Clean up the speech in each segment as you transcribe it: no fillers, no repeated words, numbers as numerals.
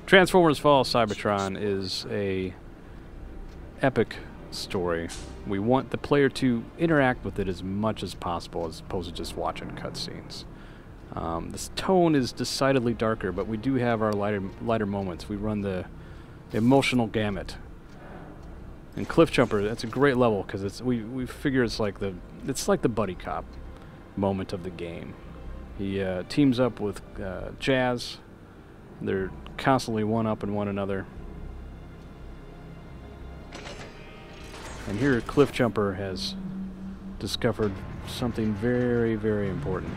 Transformers Fall of Cybertron is a epic story. We want the player to interact with it as much as possible, as opposed to just watching cutscenes. This tone is decidedly darker, but we do have our lighter moments. We run the emotional gamut. And Cliffjumper, that's a great level because we figure it's like the buddy cop moment of the game. He teams up with Jazz. They're constantly one-upping one another. And here Cliffjumper has discovered something very, very important.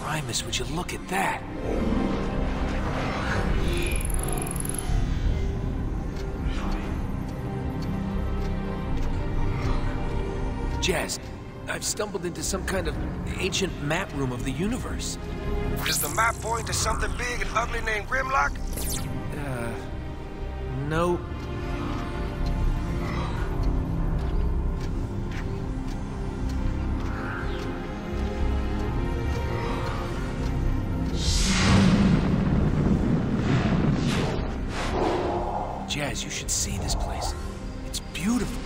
Primus, would you look at that? Jazz, I've stumbled into some kind of ancient map room of the universe. Does the map point to something big and ugly named Grimlock? No. Jazz, you should see this place. It's beautiful.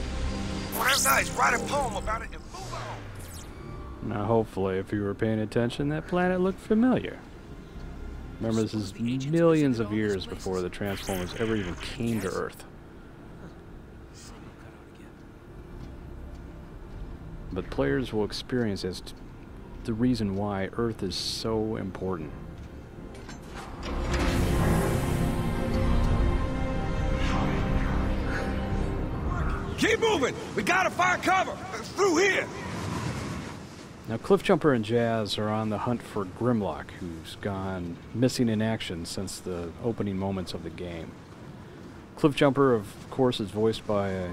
Well, that's nice. Write a poem about it and move on. Now, hopefully, if you were paying attention, that planet looked familiar. Remember, this is millions of years before the Transformers ever even came to Earth. But players will experience as the reason why Earth is so important. Keep moving! We gotta find cover! Through here! Now, Cliffjumper and Jazz are on the hunt for Grimlock, who's gone missing in action since the opening moments of the game. Cliffjumper, of course, is voiced by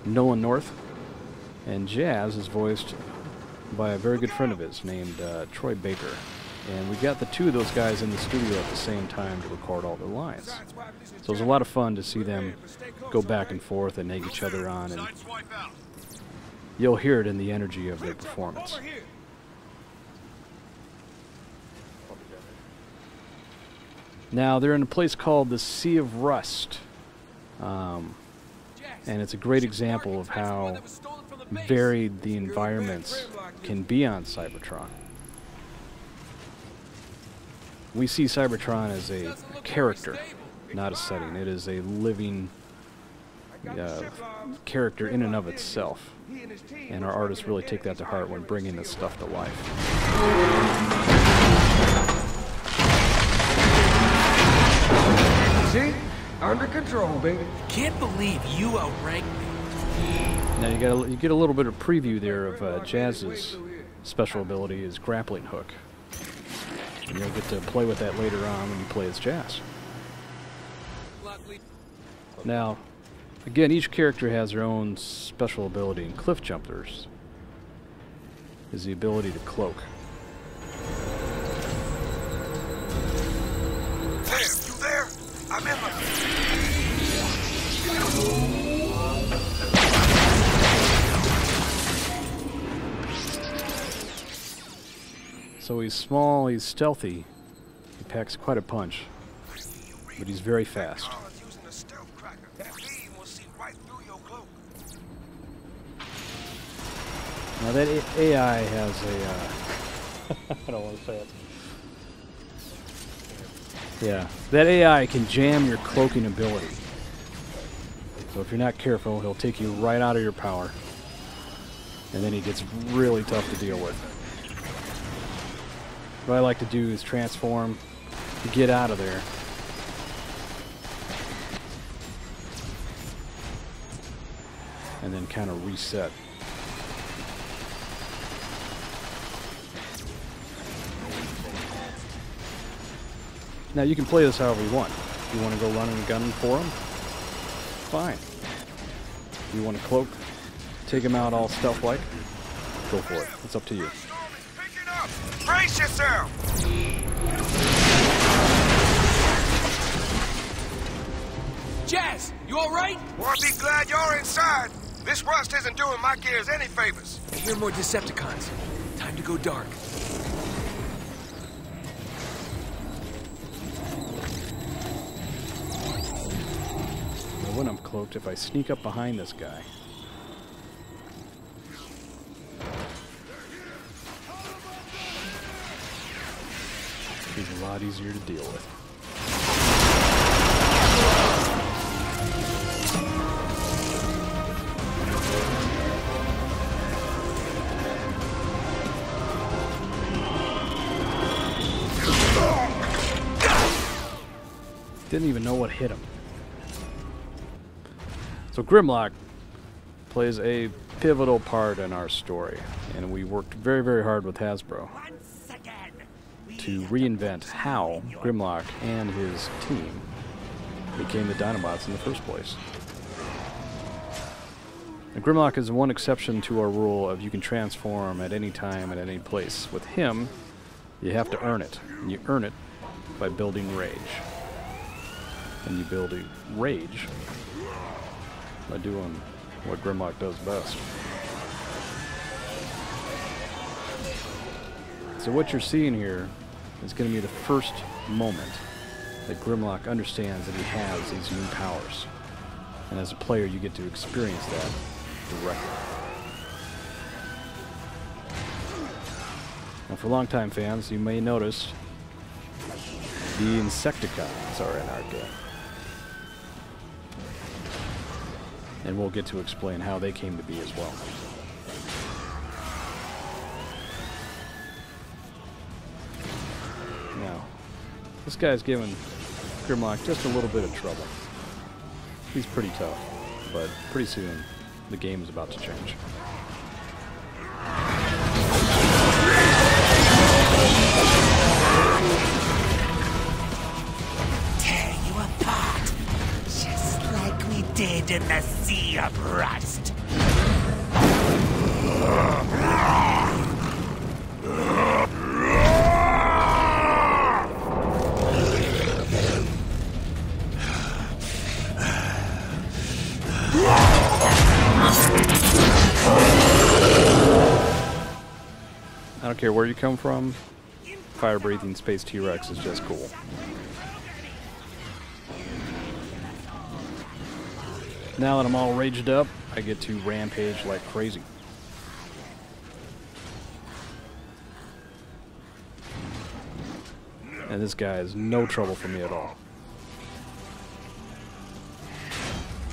Nolan North, and Jazz is voiced by a very good friend of his named Troy Baker. And we got the two of those guys in the studio at the same time to record all their lines. So it was a lot of fun to see them go back and forth and egg each other on, and you'll hear it in the energy of their performance. Now, they're in a place called the Sea of Rust, and it's a great example of how varied the environments can be on Cybertron. We see Cybertron as a character, not a setting. It is a living character in and of itself. And our artists really take that to heart when bringing this stuff to life. See? Under control, baby. Can't believe you outranked me. Now you get a little bit of preview there of Jazz's special ability, his grappling hook. And you'll get to play with that later on when you play as Jazz. Now, again, each character has their own special ability, and Cliffjumper's is the ability to cloak. There, you there? I'm in my... So he's small, he's stealthy, he packs quite a punch, but he's very fast. Now that AI has a, I don't want to say it. Yeah, that AI can jam your cloaking ability. So if you're not careful, he'll take you right out of your power. And then he gets really tough to deal with. What I like to do is transform to get out of there. And then kind of reset. Now you can play this however you want. If you want to go running and gunning for him, fine. If you want to cloak, take him out all stealth-like, go for it. It's up to you. Brace yourself! Jazz, you alright? Well, I'll be glad you're inside. This rust isn't doing my gears any favors. I hear more Decepticons. Time to go dark. Well, when I'm cloaked, if I sneak up behind this guy... he's a lot easier to deal with. Didn't even know what hit him. So Grimlock plays a pivotal part in our story, and we worked very, very hard with Hasbro to reinvent how Grimlock and his team became the Dinobots in the first place. And Grimlock is one exception to our rule of you can transform at any time, at any place. With him, you have to earn it, and you earn it by building rage. And you build a rage by doing what Grimlock does best. So what you're seeing here is going to be the first moment that Grimlock understands that he has these new powers. And as a player, you get to experience that directly. Now, for longtime fans, you may notice the Insecticons are in our game. And we'll get to explain how they came to be as well. Now, this guy's giving Grimlock just a little bit of trouble. He's pretty tough, but pretty soon the game is about to change. Tear you apart, just like we did in the Sea of Rust. I don't care where you come from, fire-breathing space T-Rex is just cool. Now that I'm all raged up, I get to rampage like crazy. And this guy is no trouble for me at all.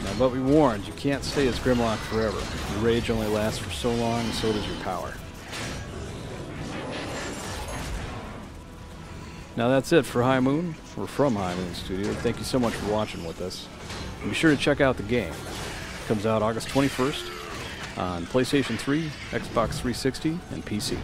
Now, but we warned, you can't stay as Grimlock forever. Your rage only lasts for so long, and so does your power. Now that's it for High Moon. We're from High Moon Studio. Thank you so much for watching with us. And be sure to check out the game. It comes out August 21st on PlayStation 3, Xbox 360, and PC.